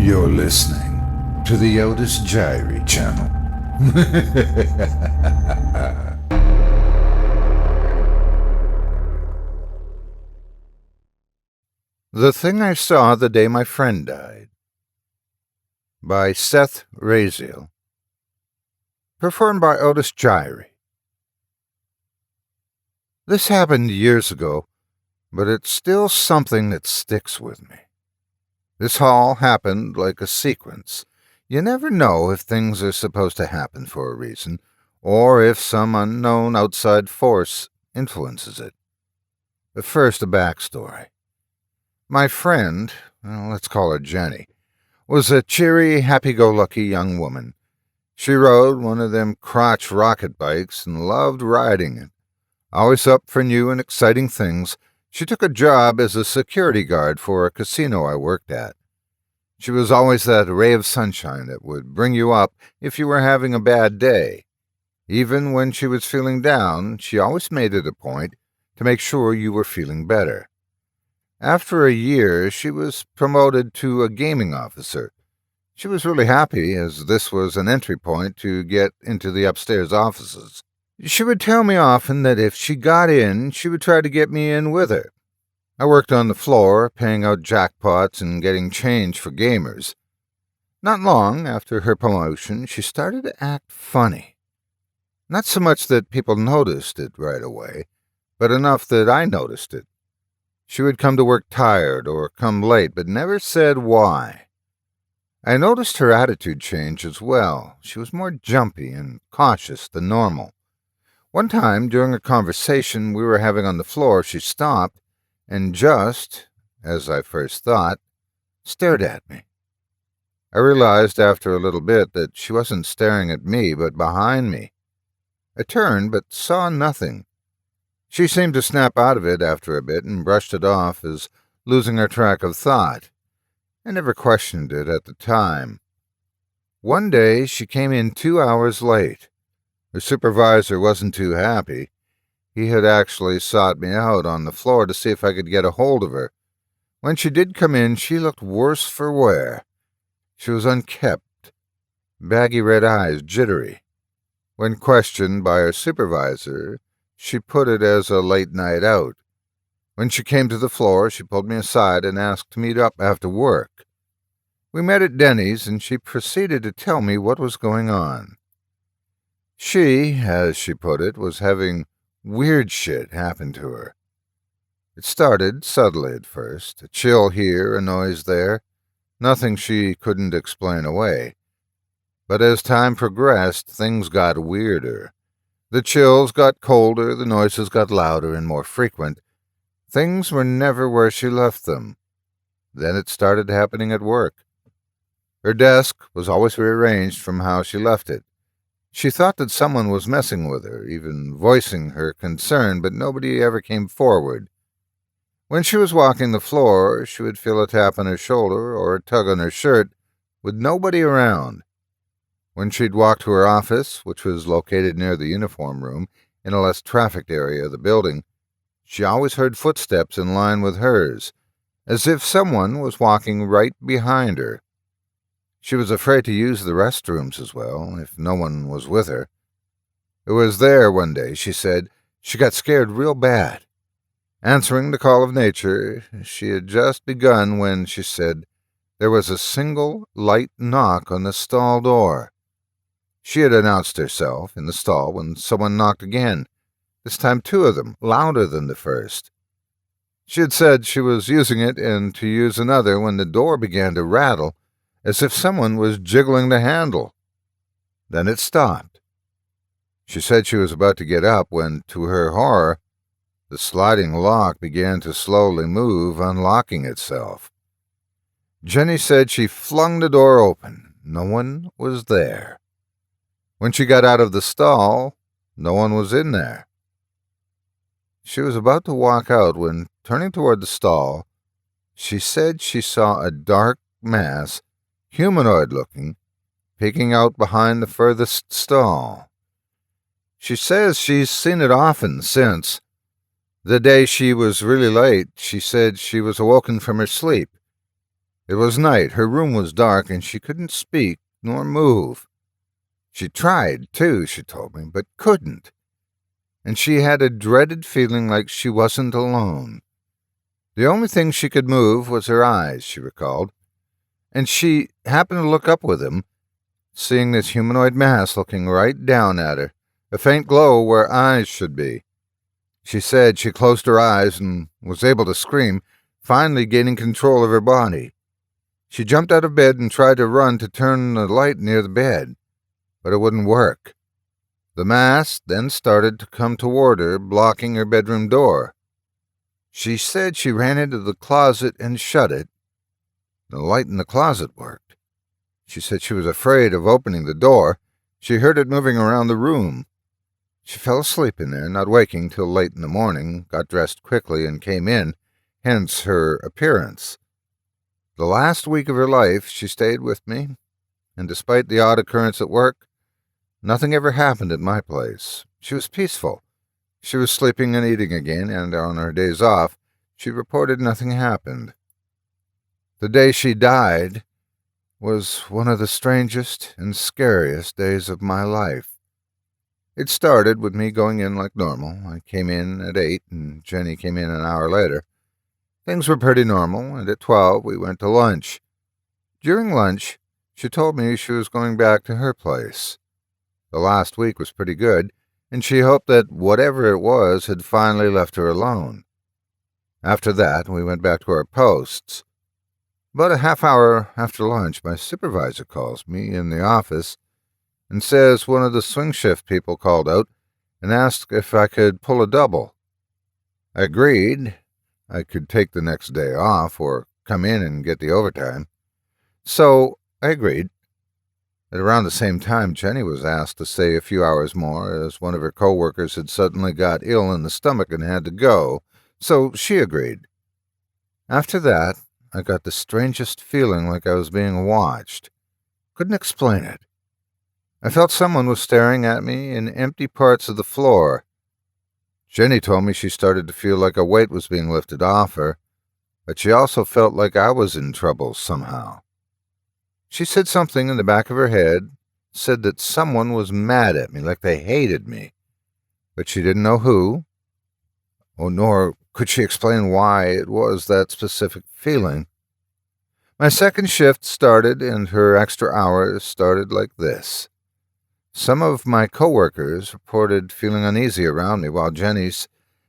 You're listening to the Otis Jiry channel. The Thing I Saw the Day My Friend Died by SETH RAZIEL. Performed by Otis Jiry. This happened years ago, but it's still something that sticks with me. This all happened like a sequence. You never know if things are supposed to happen for a reason, or if some unknown outside force influences it. But first, a backstory. My friend, let's call her Jenny, was a cheery, happy-go-lucky young woman. She rode one of them crotch rocket bikes and loved riding it. Always up for new and exciting things, she took a job as a security guard for a casino I worked at. She was always that ray of sunshine that would bring you up if you were having a bad day. Even when she was feeling down, she always made it a point to make sure you were feeling better. After a year, she was promoted to a gaming officer. She was really happy, as this was an entry point to get into the upstairs offices. She would tell me often that if she got in, she would try to get me in with her. I worked on the floor, paying out jackpots and getting change for gamers. Not long after her promotion, she started to act funny. Not so much that people noticed it right away, but enough that I noticed it. She would come to work tired or come late, but never said why. I noticed her attitude change as well. She was more jumpy and cautious than normal. One time, during a conversation we were having on the floor, she stopped and just, as I first thought, stared at me. I realized after a little bit that she wasn't staring at me, but behind me. I turned, but saw nothing. She seemed to snap out of it after a bit and brushed it off as losing her track of thought. I never questioned it at the time. One day she came in 2 hours late. Her supervisor wasn't too happy. He had actually sought me out on the floor to see if I could get a hold of her. When she did come in, she looked worse for wear. She was unkempt, baggy red eyes, jittery. When questioned by her supervisor, she put it as a late night out. When she came to the floor, she pulled me aside and asked to meet up after work. We met at Denny's, and she proceeded to tell me what was going on. She, as she put it, was having weird shit happen to her. It started subtly at first, a chill here, a noise there, nothing she couldn't explain away. But as time progressed, things got weirder. The chills got colder, the noises got louder and more frequent. Things were never where she left them. Then it started happening at work. Her desk was always rearranged from how she left it. She thought that someone was messing with her, even voicing her concern, but nobody ever came forward. When she was walking the floor, she would feel a tap on her shoulder or a tug on her shirt, with nobody around. When she'd walk to her office, which was located near the uniform room, in a less trafficked area of the building, she always heard footsteps in line with hers, as if someone was walking right behind her. She was afraid to use the restrooms as well, if no one was with her. It was there one day, she said, she got scared real bad. Answering the call of nature, she had just begun when, she said, there was a single light knock on the stall door. She had announced herself in the stall when someone knocked again, this time 2 of them, louder than the first. She had said she was using it and to use another when the door began to rattle, as if someone was jiggling the handle. Then it stopped. She said she was about to get up when, to her horror, the sliding lock began to slowly move, unlocking itself. Jenny said she flung the door open. No one was there. When she got out of the stall, no one was in there. She was about to walk out when, turning toward the stall, she said she saw a dark mass, humanoid-looking, peeking out behind the furthest stall. She says she's seen it often since. The day she was really late, she said she was awoken from her sleep. It was night, her room was dark, and she couldn't speak nor move. She tried, too, she told me, but couldn't. And she had a dreaded feeling like she wasn't alone. The only thing she could move was her eyes, she recalled, and she happened to look up with him, seeing this humanoid mass looking right down at her, a faint glow where eyes should be. She said she closed her eyes and was able to scream, finally gaining control of her body. She jumped out of bed and tried to run to turn the light near the bed, but it wouldn't work. The mass then started to come toward her, blocking her bedroom door. She said she ran into the closet and shut it. The light in the closet worked. She said she was afraid of opening the door. She heard it moving around the room. She fell asleep in there, not waking till late in the morning, got dressed quickly and came in, hence her appearance. The last week of her life she stayed with me, and despite the odd occurrence at work, nothing ever happened at my place. She was peaceful. She was sleeping and eating again, and on her days off, she reported nothing happened. The day she died was one of the strangest and scariest days of my life. It started with me going in like normal. I came in at 8, and Jenny came in an hour later. Things were pretty normal, and at 12 we went to lunch. During lunch, she told me she was going back to her place. The last week was pretty good, and she hoped that whatever it was had finally left her alone. After that, we went back to our posts. About a half hour after lunch, my supervisor calls me in the office and says one of the swing shift people called out and asked if I could pull a double. I agreed. I could take the next day off or come in and get the overtime. So I agreed. At around the same time, Jenny was asked to stay a few hours more as one of her co-workers had suddenly got ill in the stomach and had to go, so she agreed. After that, I got the strangest feeling like I was being watched. Couldn't explain it. I felt someone was staring at me in empty parts of the floor. Jenny told me she started to feel like a weight was being lifted off her, but she also felt like I was in trouble somehow. She said something in the back of her head, said that someone was mad at me, like they hated me, but she didn't know who, nor could she explain why it was that specific feeling. My second shift started, and her extra hours started like this. Some of my coworkers reported feeling uneasy around me, while Jenny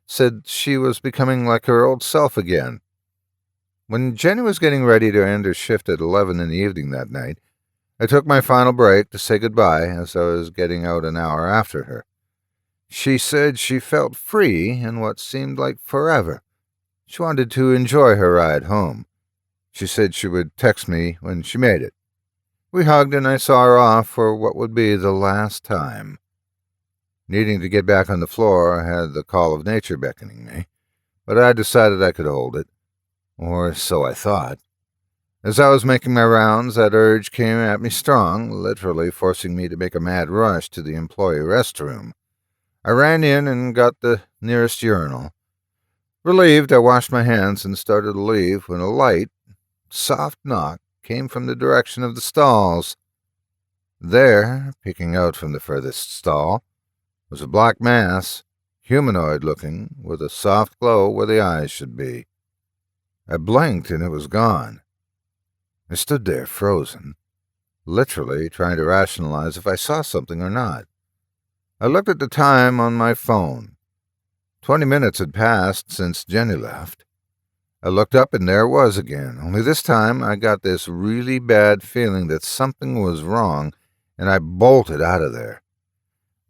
said she was becoming like her old self again. When Jenny was getting ready to end her shift at 11 in the evening that night, I took my final break to say goodbye as I was getting out an hour after her. She said she felt free in what seemed like forever. She wanted to enjoy her ride home. She said she would text me when she made it. We hugged and I saw her off for what would be the last time. Needing to get back on the floor, I had the call of nature beckoning me, but I decided I could hold it. Or so I thought. As I was making my rounds, that urge came at me strong, literally forcing me to make a mad rush to the employee restroom. I ran in and got the nearest urinal. Relieved, I washed my hands and started to leave when a light, soft knock came from the direction of the stalls. There, peeking out from the furthest stall, was a black mass, humanoid-looking, with a soft glow where the eyes should be. I blinked and it was gone. I stood there, frozen, literally trying to rationalize if I saw something or not. I looked at the time on my phone. 20 minutes had passed since Jenny left. I looked up and there it was again, only this time I got this really bad feeling that something was wrong, and I bolted out of there.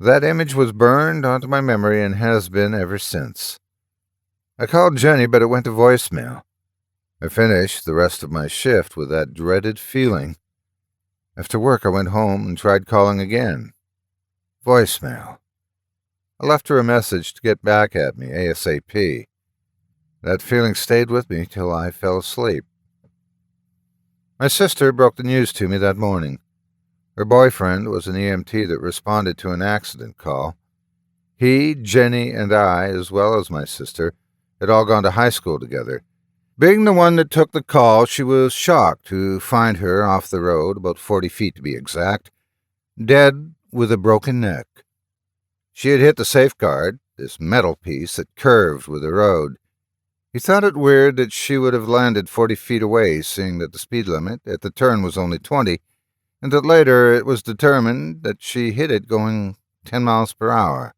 That image was burned onto my memory and has been ever since. I called Jenny, but it went to voicemail. I finished the rest of my shift with that dreaded feeling. After work, I went home and tried calling again. Voicemail. I left her a message to get back at me ASAP. That feeling stayed with me till I fell asleep. My sister broke the news to me that morning. Her boyfriend was an EMT that responded to an accident call. He, Jenny, and I, as well as my sister, had all gone to high school together. Being the one that took the call, she was shocked to find her off the road, about 40 feet to be exact, dead with a broken neck. She had hit the safeguard, this metal piece that curved with the road. He thought it weird that she would have landed 40 feet away, seeing that the speed limit at the turn was only 20, and that later it was determined that she hit it going 10 miles per hour.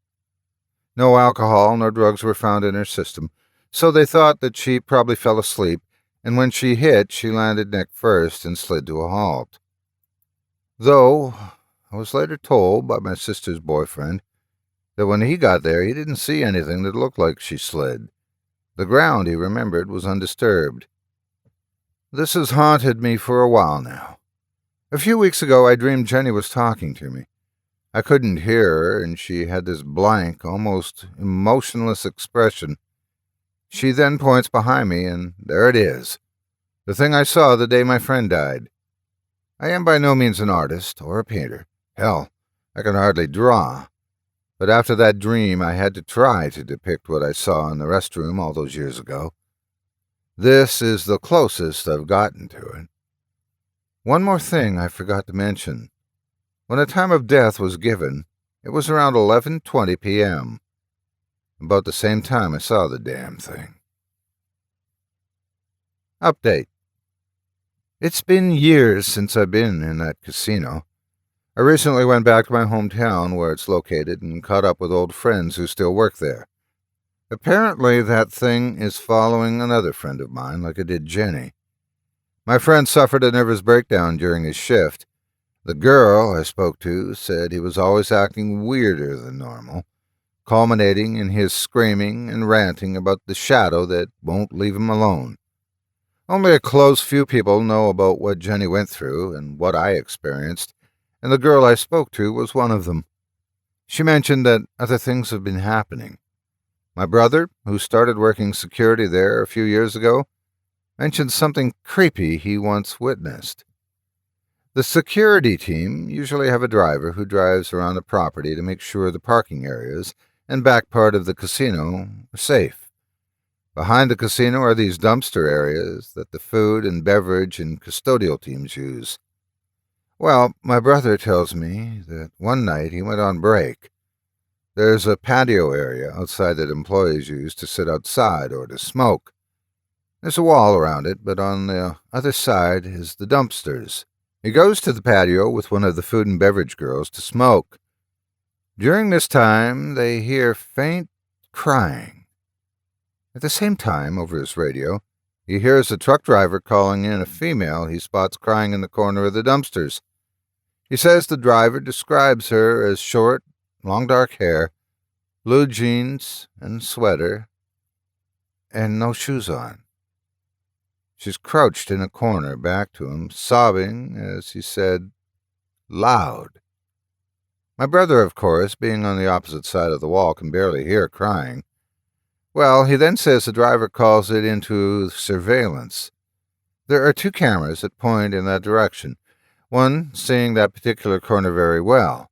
No alcohol nor drugs were found in her system, so they thought that she probably fell asleep, and when she hit, she landed neck first and slid to a halt. Though, I was later told by my sister's boyfriend that when he got there, he didn't see anything that looked like she slid. The ground, he remembered, was undisturbed. This has haunted me for a while now. A few weeks ago, I dreamed Jenny was talking to me. I couldn't hear her, and she had this blank, almost emotionless expression. She then points behind me, and there it is, the thing I saw the day my friend died. I am by no means an artist or a painter. Hell, I can hardly draw. But after that dream, I had to try to depict what I saw in the restroom all those years ago. This is the closest I've gotten to it. One more thing I forgot to mention. When the time of death was given, it was around 11:20 p.m., about the same time I saw the damn thing. Update. It's been years since I've been in that casino. I recently went back to my hometown where it's located and caught up with old friends who still work there. Apparently that thing is following another friend of mine like it did Jenny. My friend suffered a nervous breakdown during his shift. The girl I spoke to said he was always acting weirder than normal, culminating in his screaming and ranting about the shadow that won't leave him alone. Only a close few people know about what Jenny went through and what I experienced, and the girl I spoke to was one of them. She mentioned that other things have been happening. My brother, who started working security there a few years ago, mentioned something creepy he once witnessed. The security team usually have a driver who drives around the property to make sure the parking areas and back part of the casino are safe. Behind the casino are these dumpster areas that the food and beverage and custodial teams use. Well, my brother tells me that one night he went on break. There's a patio area outside that employees use to sit outside or to smoke. There's a wall around it, but on the other side is the dumpsters. He goes to the patio with one of the food and beverage girls to smoke. During this time, they hear faint crying. At the same time, over his radio, he hears a truck driver calling in a female he spots crying in the corner of the dumpsters. He says the driver describes her as short, long dark hair, blue jeans and sweater, and no shoes on. She's crouched in a corner back to him, sobbing, as he said, loud. My brother, of course, being on the opposite side of the wall, can barely hear crying. Well, he then says the driver calls it into surveillance. There are 2 cameras that point in that direction, one seeing that particular corner very well.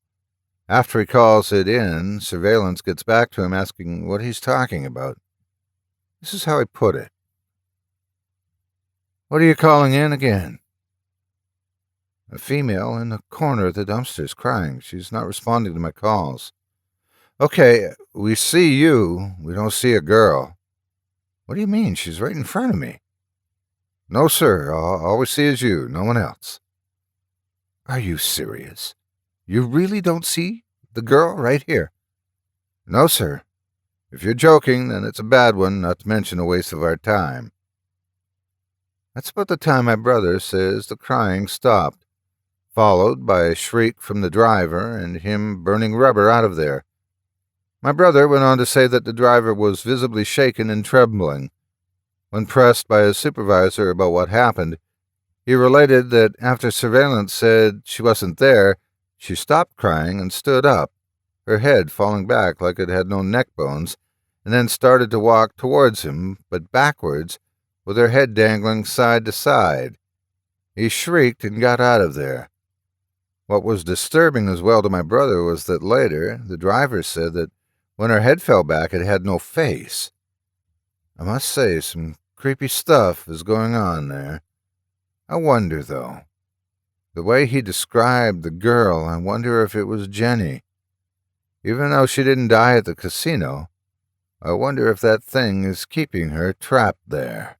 After he calls it in, surveillance gets back to him asking what he's talking about. This is how he put it. What are you calling in again? A female in the corner of the dumpsters crying. She's not responding to my calls. Okay, we see you. We don't see a girl. What do you mean? She's right in front of me. No, sir. All we see is you, no one else. Are you serious? You really don't see the girl right here? No, sir. If you're joking, then it's a bad one, not to mention a waste of our time. That's about the time my brother says the crying stopped, followed by a shriek from the driver and him burning rubber out of there. My brother went on to say that the driver was visibly shaken and trembling. When pressed by his supervisor about what happened, he related that after surveillance said she wasn't there, she stopped crying and stood up, her head falling back like it had no neck bones, and then started to walk towards him, but backwards, with her head dangling side to side. He shrieked and got out of there. What was disturbing as well to my brother was that later the driver said that when her head fell back it had no face. I must say, some creepy stuff is going on there. I wonder, though. The way he described the girl, I wonder if it was Jenny. Even though she didn't die at the casino, I wonder if that thing is keeping her trapped there.